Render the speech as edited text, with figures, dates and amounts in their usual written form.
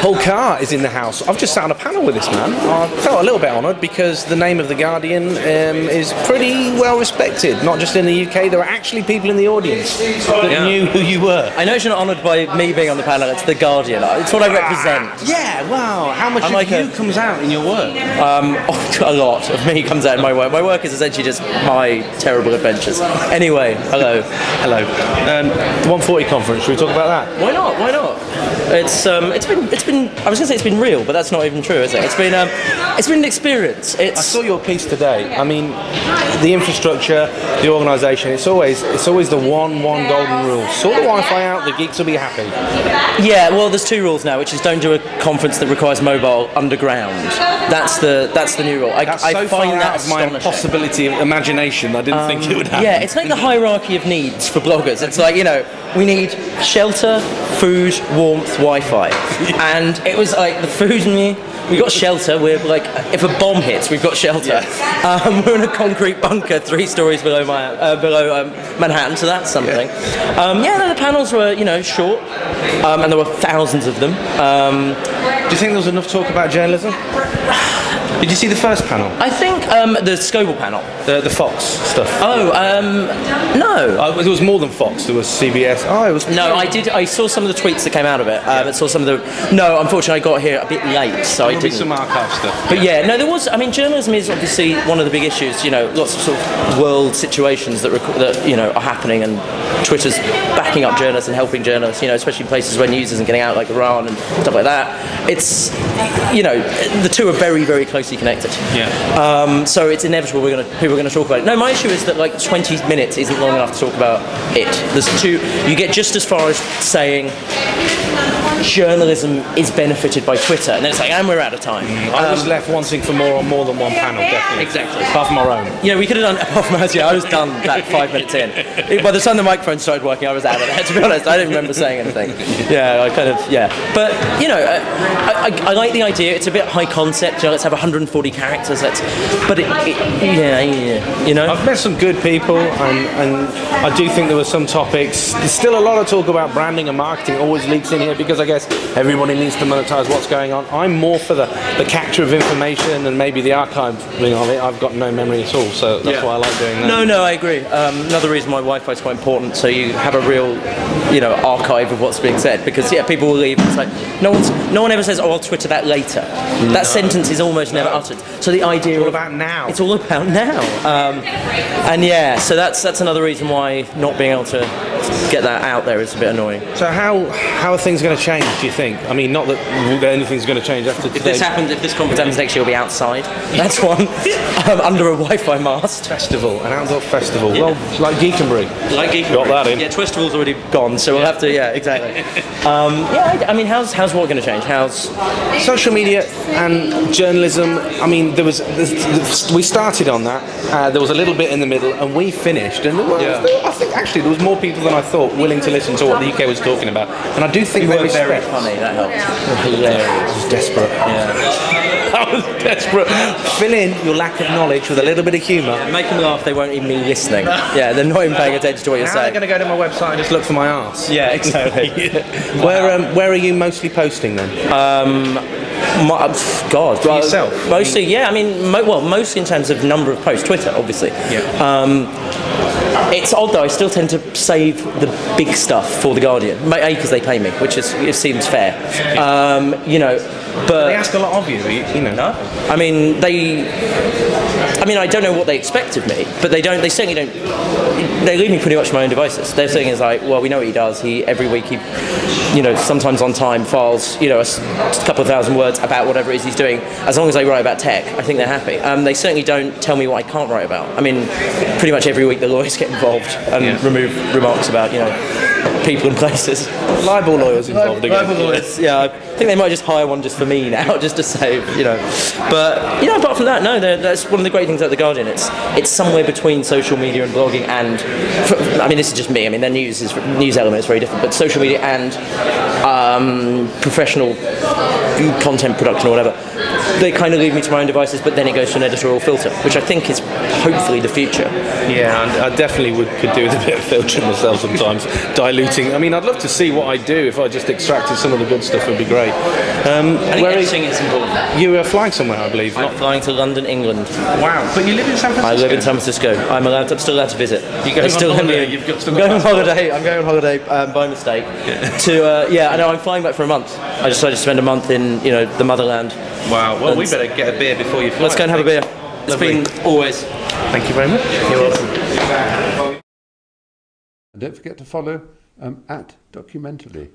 Paul Carr is in the house. I've just sat on a panel with this man. I felt a little bit honoured because the name of The Guardian is pretty well respected, not just in the UK. There were actually people in the audience that knew who you were. I know you're not honoured by me being on the panel. It's The Guardian. It's what I represent. Yeah, wow. How much of you comes out in your work? A lot of me comes out in my work. My work is essentially just my terrible adventures. Anyway, hello. Hello. The 140 conference, should we talk about that? Why not? Why not? It's been. I was going to say it's been real, but that's not even true, is it? It's been an experience. I saw your piece today. I mean, the infrastructure, the organisation. It's always the one golden rule. Sort the Wi-Fi out, the geeks will be happy. Yeah. Well, there's two rules now, which is don't do a conference that requires mobile underground. That's the new rule. I find that out of my possibility of imagination. I didn't think it would happen. Yeah, it's like the hierarchy of needs for bloggers. It's like, we need shelter, food, warmth, Wi-Fi. And it was like the food and me. We got shelter. We're like, if a bomb hits, we've got shelter. Yeah. We're in a concrete bunker 3 stories below Manhattan, so that's something. The panels were, short, and there were thousands of them. Do you think there was enough talk about journalism? Did you see the first panel? I think the Scoble panel. The Fox stuff. Oh, no. There was more than Fox. There was CBS. Oh, it was. No, I did. I saw some of the tweets that came out of it. I saw some of the. No, unfortunately, I got here a bit late, so I didn't. Some archive stuff. But yeah, no, there was. I mean, journalism is obviously one of the big issues. Lots of sort of world situations that are happening, and Twitter's backing up journalists and helping journalists. Especially in places where news isn't getting out, like Iran and stuff like that. It's, the two are very, very closely connected. Yeah. So it's inevitable people are going to talk about it. No, my issue is that like 20 minutes isn't long enough to talk about it. You get just as far as saying journalism is benefited by Twitter, and then it's like, and we're out of time. I was left wanting for more than one panel, definitely. Exactly. Apart from our own. We could have done, apart from ours, I was done that 5 minutes in. By the time the microphone started working, I was out of it. To be honest, I didn't remember saying anything. But, I like the idea. It's a bit high concept, let's have 140 characters, I've met some good people, and I do think there were some topics. There's still a lot of talk about branding and marketing always leaks in here, because I guess everybody needs to monetize what's going on. I'm more for the capture of information and maybe the archiving of it. I've got no memory at all, so that's why I like doing that. No, I agree. Another reson why Wi-Fi is quite important, so you have a real, archive of what's being said, because people will leave. It's like no one ever says, "Oh, I'll Twitter that later." That sentence is almost never uttered. So the idea it's all about now. It's all about now. So that's another reason why not being able to get that out there is a bit annoying. So how are things going to change, do you think? I mean, not that anything's going to change after today. If this conference happens next year, it'll be outside. That's one. Under a Wi-Fi mast. An outdoor festival. Yeah. Well, like Geek and Brew. Got that in. Yeah, Twisterval's already gone, so we'll have to, exactly. I mean, how's what going to change? How's social media and journalism? I mean, we started on that. There was a little bit in the middle, and we finished. And I think actually there was more people than I thought willing to listen to what the UK was talking about. And I do think they were very funny. That helped. Hilarious. I was desperate. Yeah. I was desperate. Fill in your lack of knowledge with a little bit of humour. Make them laugh. They won't even be listening. They're not even paying attention to what you're saying. They're going to go to my website and just look for my arse. Yeah, exactly. Where are you mostly posting then? For yourself? Mostly, I mean, mostly in terms of number of posts. Twitter, obviously. Yeah. It's odd though. I still tend to save the big stuff for The Guardian. Because they pay me, which it seems fair. But they ask a lot of you. No. I mean, I don't know what they expect of me, but they certainly don't. They leave me pretty much to my own devices. Their thing is like, well, we know what he does. Every week he, sometimes on time files, a couple of thousand words about whatever it is he's doing. As long as they write about tech, I think they're happy. They certainly don't tell me what I can't write about. I mean, pretty much every week the lawyers get involved and remove remarks about, people and places. Libel lawyers involved again. Libel lawyers, I think they might just hire one just for me now, just to save, But, apart from that, no, that's one of the great things about The Guardian. It's somewhere between social media and blogging and, this is just me, their news element is very different, but social media and professional content production or whatever. they kind of leave me to my own devices, but then it goes to an editorial filter, which I think is hopefully the future. Yeah, and I definitely could do with a bit of filtering myself sometimes, diluting. I mean, I'd love to see what I do if I just extracted some of the good stuff. Would be great. I think editing is important. You are flying somewhere, I believe. I'm flying to London, England. Wow, but you live in San Francisco? I live in San Francisco. I'm still allowed to visit. You're going on holiday? I'm going on holiday by mistake. I know, I'm flying back for a month. I decided to spend a month in, the motherland. Wow, well, we better get a beer before you fly. Let's go and have a beer. It's been always. Thank you very much. You're welcome. And don't forget to follow @Documentally.